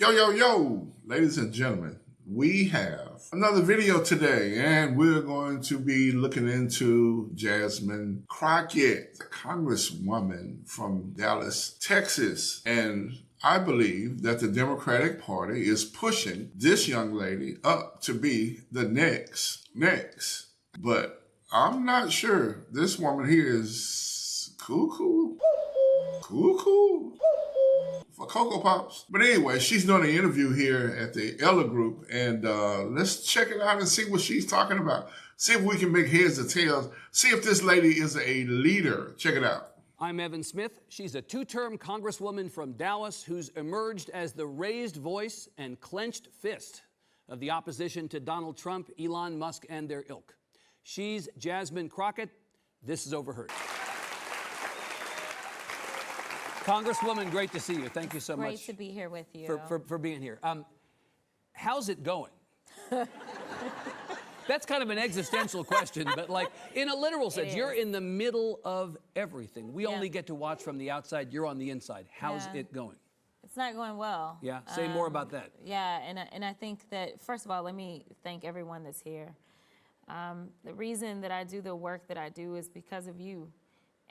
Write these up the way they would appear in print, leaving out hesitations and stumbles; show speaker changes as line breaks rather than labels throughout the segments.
Yo, yo, yo, ladies and gentlemen, we have another video today, and we're going to be looking into Jasmine Crockett, a congresswoman from Dallas, Texas. And I believe that the Democratic Party is pushing this young lady up to be the next. But I'm not sure this woman here is cuckoo for Cocoa Pops. But anyway, she's doing an interview here at the Ella Group, and let's check it out and see what she's talking about. See if we can make heads or tails. See if this lady is a leader. Check it out.
I'm Evan Smith. She's a two-term congresswoman from Dallas who's emerged as the raised voice and clenched fist of the opposition to Donald Trump, Elon Musk, and their ilk. She's Jasmine Crockett. This is Overheard. Congresswoman, great to see you. Thank you so much.
Great to be here with you.
For being here. How's it going? That's kind of an existential question, but like in a literal sense, you're in the middle of everything. We only get to watch from the outside. You're on the inside. How's it going?
It's not going well.
Yeah, say more about that.
Yeah, and I think that, first of all, let me thank everyone that's here. The reason that I do the work that I do is because of you.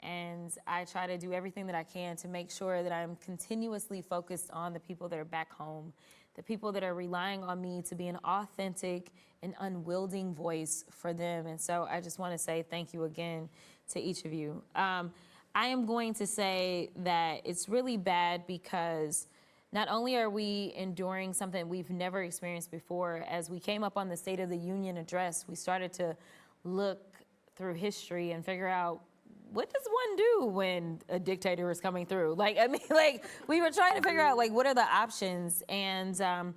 And I try to do everything that I can to make sure that I'm continuously focused on the people that are back home, the people that are relying on me to be an authentic and unwielding voice for them. And so I just want to say thank you again to each of you. I am going to say that it's really bad because not only are we enduring something we've never experienced before, as we came up on the State of the Union address, we started to look through history and figure out, what does one do when a dictator is coming through? We were trying to figure out, what are the options? And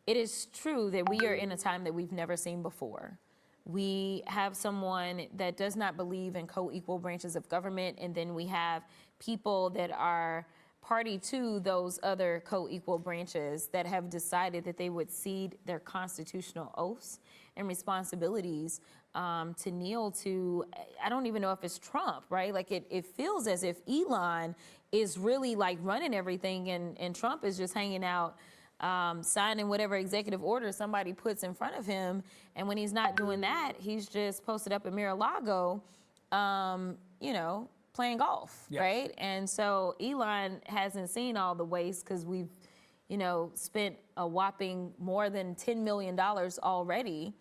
it is true that we are in a time that we've never seen before. We have someone that does not believe in co-equal branches of government, and then we have people that are party to those other co-equal branches that have decided that they would cede their constitutional oaths and responsibilities to kneel to, I don't even know if it's Trump, right? It feels as if Elon is really running everything, and Trump is just hanging out, signing whatever executive order somebody puts in front of him. And when he's not doing that, he's just posted up in Mar-a-Lago, playing golf,
Yes.
right? And so Elon hasn't seen all the waste because we've, spent a whopping more than $10 million already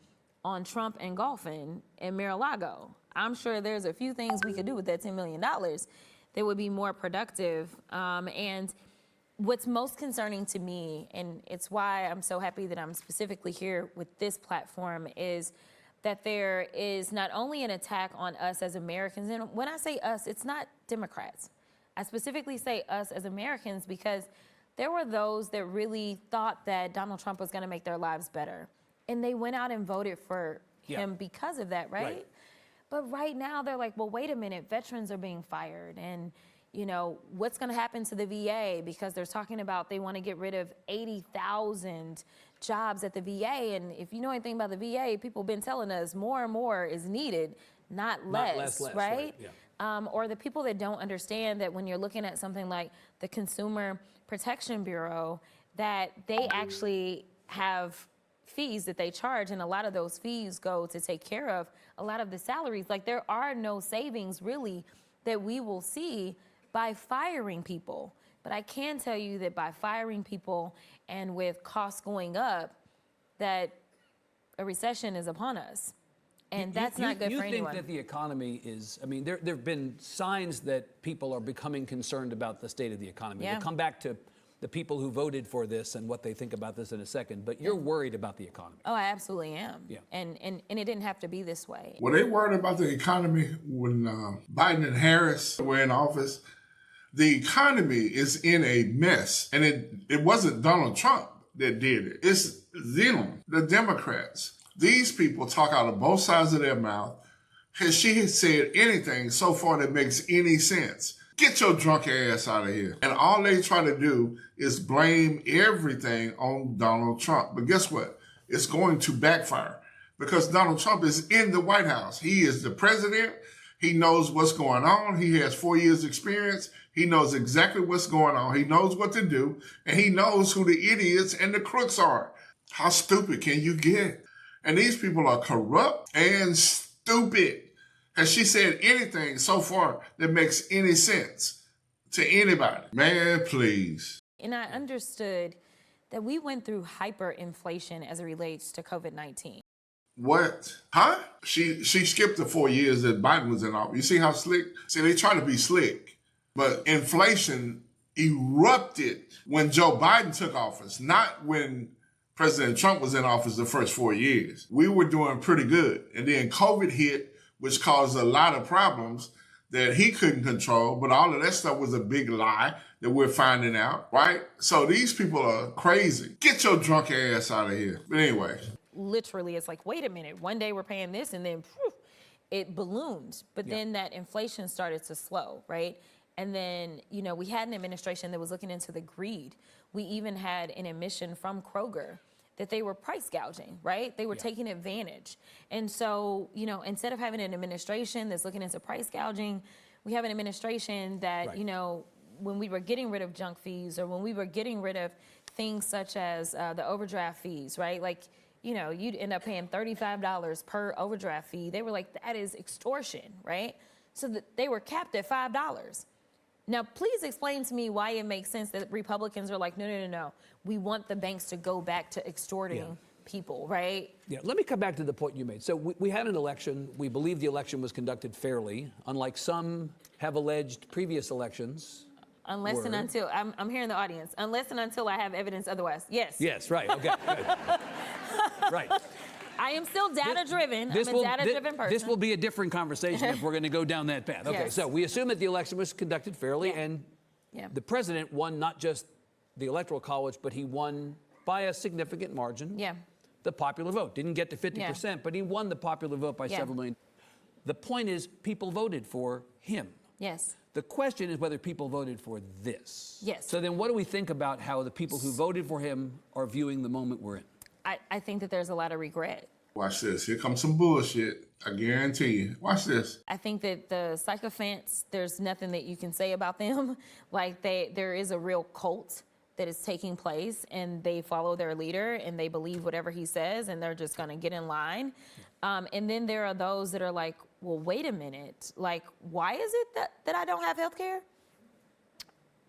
on Trump and golfing in Mar-a-Lago. I'm sure there's a few things we could do with that $10 million that would be more productive. And what's most concerning to me, and it's why I'm so happy that I'm specifically here with this platform, is that there is not only an attack on us as Americans, and when I say us, it's not Democrats. I specifically say us as Americans because there were those that really thought that Donald Trump was going to make their lives better. And they went out and voted for him because of that, right? But right now they're like, well, wait a minute, veterans are being fired. And, what's going to happen to the VA? Because they're talking about they want to get rid of 80,000 jobs at the VA. And if you know anything about the VA, people have been telling us more and more is needed, not less, right? Yeah. Or the people that don't understand that when you're looking at something like the Consumer Protection Bureau, that they actually have fees that they charge, and a lot of those fees go to take care of a lot of the salaries. There are no savings really that we will see by firing people. But I can tell you that by firing people and with costs going up, that a recession is upon us. And that's not good for anyone.
You think that the economy is, there have been signs that people are becoming concerned about the state of the economy.
Yeah.
We'll come back to the people who voted for this and what they think about this in a second, but you're worried about the economy.
Oh, I absolutely am.
Yeah.
And it didn't have to be this way.
Were they worried about the economy when Biden and Harris were in office? The economy is in a mess, and it wasn't Donald Trump that did it. It's them, the Democrats. These people talk out of both sides of their mouth. Has she said anything so far that makes any sense? Get your drunk ass out of here. And all they try to do is blame everything on Donald Trump. But guess what? It's going to backfire because Donald Trump is in the White House. He is the president. He knows what's going on. He has 4 years experience. He knows exactly what's going on. He knows what to do. And he knows who the idiots and the crooks are. How stupid can you get? And these people are corrupt and stupid. Has she said anything so far that makes any sense to anybody? Man, please.
And I understood that we went through hyperinflation as it relates to COVID-19.
What? Huh? She skipped the 4 years that Biden was in office. You see how slick? See, they try to be slick. But inflation erupted when Joe Biden took office, not when President Trump was in office the first 4 years. We were doing pretty good. And then COVID hit, which caused a lot of problems that he couldn't control. But all of that stuff was a big lie that we're finding out, right? So these people are crazy. Get your drunk ass out of here. But anyway.
Literally, it's like, wait a minute, one day we're paying this and then phew, it ballooned. But then that inflation started to slow, right? And then, you know, we had an administration that was looking into the greed. We even had an admission from Kroger that they were price gouging, right? They were taking advantage. And so, you know, instead of having an administration that's looking into price gouging, we have an administration that, you know, when we were getting rid of junk fees or when we were getting rid of things such as the overdraft fees, right? Like, you know, you'd end up paying $35 per overdraft fee. They were like, that is extortion, right? So that they were capped at $5. Now, please explain to me why it makes sense that Republicans are like, no. We want the banks to go back to extorting people, right?
Yeah, let me come back to the point you made. So we had an election. We believe the election was conducted fairly, unlike some have alleged previous elections.
Unless and until, I'm hearing the audience, unless and until I have evidence otherwise. Yes.
Yes, right, okay. Right.
I am still data-driven. I'm a data-driven person.
This will be a different conversation if we're going to go down that path. Okay, so we assume that the election was conducted fairly, and the president won not just the Electoral College, but he won by a significant margin the popular vote. Didn't get to 50%, but he won the popular vote by several million. The point is, people voted for him.
Yes.
The question is whether people voted for this.
Yes.
So then what do we think about how the people who voted for him are viewing the moment we're in?
I think that there's a lot of regret.
Watch this. Here comes some bullshit. I guarantee you. Watch this.
I think that the sycophants, there's nothing that you can say about them. Like there is a real cult that is taking place, and they follow their leader and they believe whatever he says, and they're just going to get in line. And then there are those that are like, well, wait a minute. Like, why is it that I don't have health care?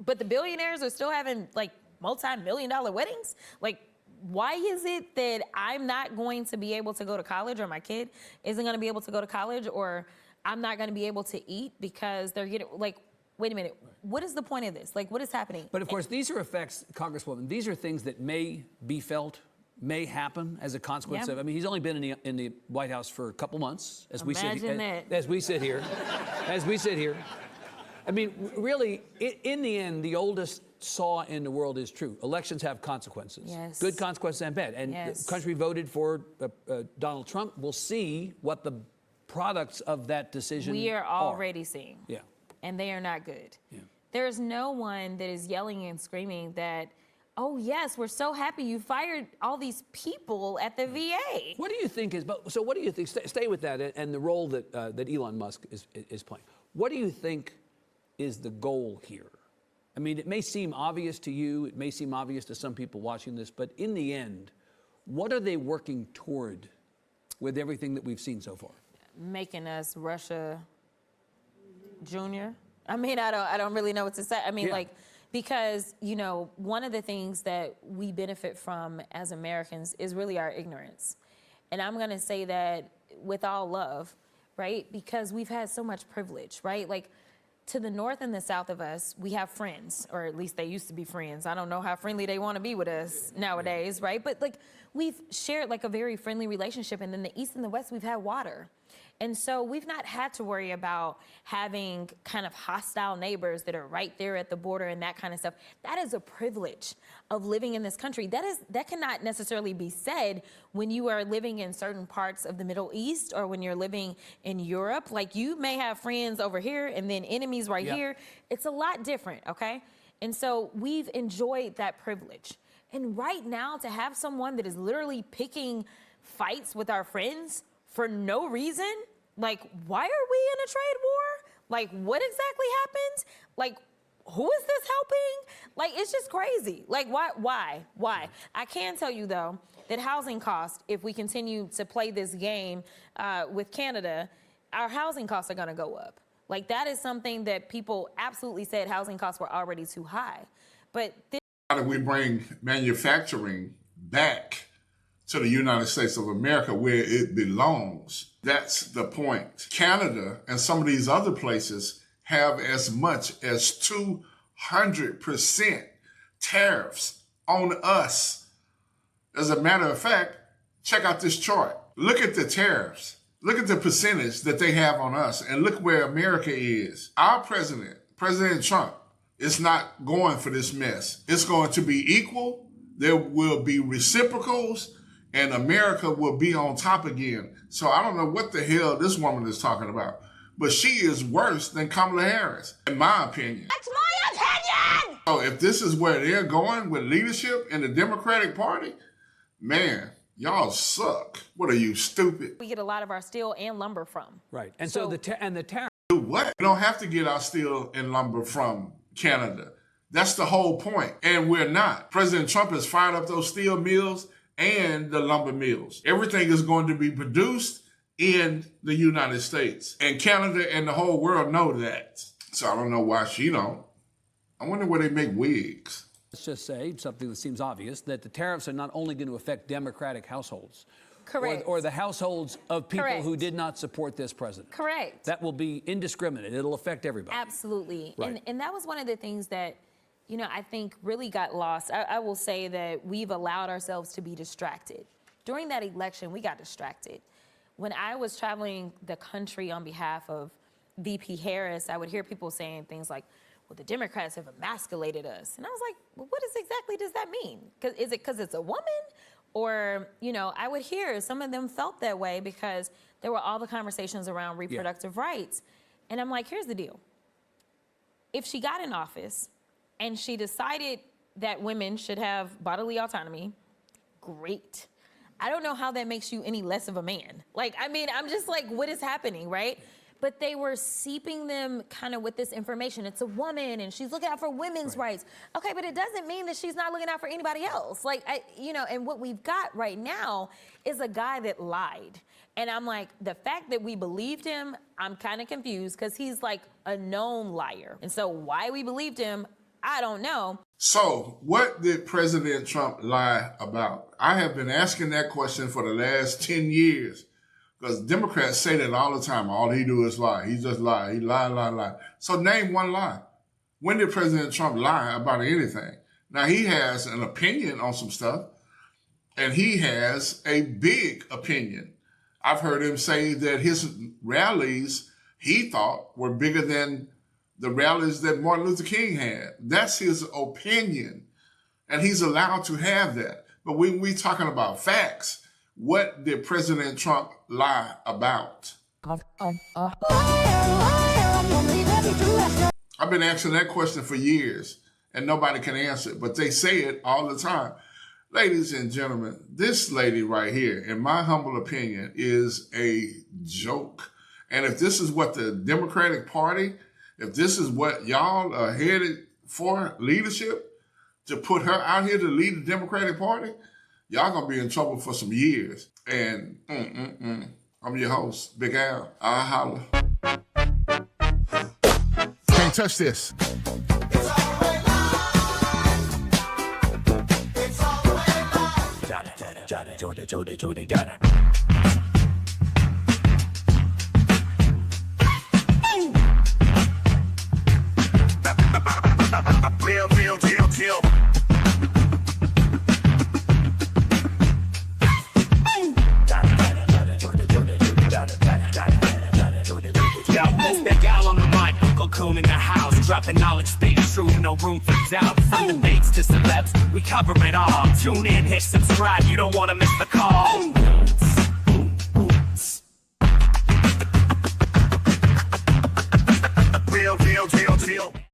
But the billionaires are still having like multi-million-dollar weddings? Like, why is it that I'm not going to be able to go to college, or my kid isn't going to be able to go to college, or I'm not going to be able to eat because they're getting, like, wait a minute, what is the point of this? Like, what is happening?
But of course, these are effects, Congresswoman, these are things that may be felt, may happen as a consequence of, I mean, he's only been in the White House for a couple months, as we sit here. I mean, really, in the end, the oldest saw in the world is true. Elections have consequences.
Yes.
Good consequences and bad. And the country voted for Donald Trump. We'll see what the products of that decision
we are already seeing.
Yeah.
And they are not good.
Yeah.
There is no one that is yelling and screaming that, oh, yes, we're so happy you fired all these people at the VA.
What do you think is, so what do you think, stay with that and the role that Elon Musk is playing. What do you think is the goal here? I mean, it may seem obvious to you, it may seem obvious to some people watching this, but in the end, what are they working toward with everything that we've seen so far?
Making us Russia Junior. I mean, I don't really know what to say. I mean, like, because, you know, one of the things that we benefit from as Americans is really our ignorance. And I'm going to say that with all love, right? Because we've had so much privilege, right? Like, to the north and the south of us, we have friends, or at least they used to be friends. I don't know how friendly they want to be with us nowadays, right? But like, we've shared like a very friendly relationship. And then the east and the west, we've had water. And so we've not had to worry about having kind of hostile neighbors that are right there at the border and that kind of stuff. That is a privilege of living in this country. That cannot necessarily be said when you are living in certain parts of the Middle East or when you're living in Europe. Like, you may have friends over here and then enemies right here. It's a lot different, okay? And so we've enjoyed that privilege. And right now, to have someone that is literally picking fights with our friends for no reason, Like, why are we in a trade war? Like, what exactly happened? Like, who is this helping? Like, it's just crazy. Like, why? I can tell you, though, that housing costs, if we continue to play this game with Canada, our housing costs are going to go up. Like, that is something that people absolutely said housing costs were already too high. But
how do we bring manufacturing back to the United States of America where it belongs? That's the point. Canada and some of these other places have as much as 200% tariffs on us. As a matter of fact, check out this chart. Look at the tariffs. Look at the percentage that they have on us, and look where America is. Our president, President Trump, is not going for this mess. It's going to be equal. There will be reciprocals, and America will be on top again. So I don't know what the hell this woman is talking about, but she is worse than Kamala Harris, in my opinion.
That's my opinion!
So if this is where they're going with leadership in the Democratic Party, man, y'all suck. What are you, stupid?
we get a lot of our steel and lumber from.
Right. And so the tariff.
Do what? We don't have to get our steel and lumber from Canada. That's the whole point. And we're not. President Trump has fired up those steel mills and the lumber mills. Everything is going to be produced in the United States. And Canada and the whole world know that. So I don't know why she don't. I wonder where they make wigs.
Let's just say something that seems obvious, that the tariffs are not only going to affect Democratic households.
Correct.
Or the households of people
Correct.
who did not support this president.
Correct.
That will be indiscriminate. It'll affect everybody.
Absolutely.
Right.
And that was one of the things that, you know, I think really got lost. I will say that we've allowed ourselves to be distracted. During that election, we got distracted. When I was traveling the country on behalf of VP Harris, I would hear people saying things like, well, the Democrats have emasculated us. And I was like, well, what exactly does that mean? Is it because it's a woman? Or, you know, I would hear some of them felt that way because there were all the conversations around reproductive rights. And I'm like, here's the deal. If she got in office and she decided that women should have bodily autonomy, great. I don't know how that makes you any less of a man. Like, I mean, I'm just like, what is happening, right? But they were seeping them kind of with this information. It's a woman and she's looking out for women's rights. Okay, but it doesn't mean that she's not looking out for anybody else. Like, you know, and what we've got right now is a guy that lied. And I'm like, the fact that we believed him, I'm kind of confused because he's like a known liar. And so why we believed him, I don't know.
So what did President Trump lie about? I have been asking that question for the last 10 years. Because Democrats say that all the time. All he do is lie. He just lie. He lie. So name one lie. When did President Trump lie about anything? Now, he has an opinion on some stuff, and he has a big opinion. I've heard him say that his rallies, he thought, were bigger than the rallies that Martin Luther King had. That's his opinion, and he's allowed to have that. But when we talking about facts, what did President Trump lie about? I've been asking that question for years, and nobody can answer it, but they say it all the time. Ladies and gentlemen, this lady right here, in my humble opinion, is a joke. And if this is what the Democratic Party, if this is what y'all are headed for leadership, to put her out here to lead the Democratic Party, y'all gonna be in trouble for some years. And I'm your host, Big Al. I'll holler. Can't touch this. Real deal.
Big Al on the mic, UncleCoon in the house, dropping knowledge, speaking truth, no room for doubt. From debates to celebs, we cover it all. Tune in, hit subscribe, you don't want to miss the call. Real deal.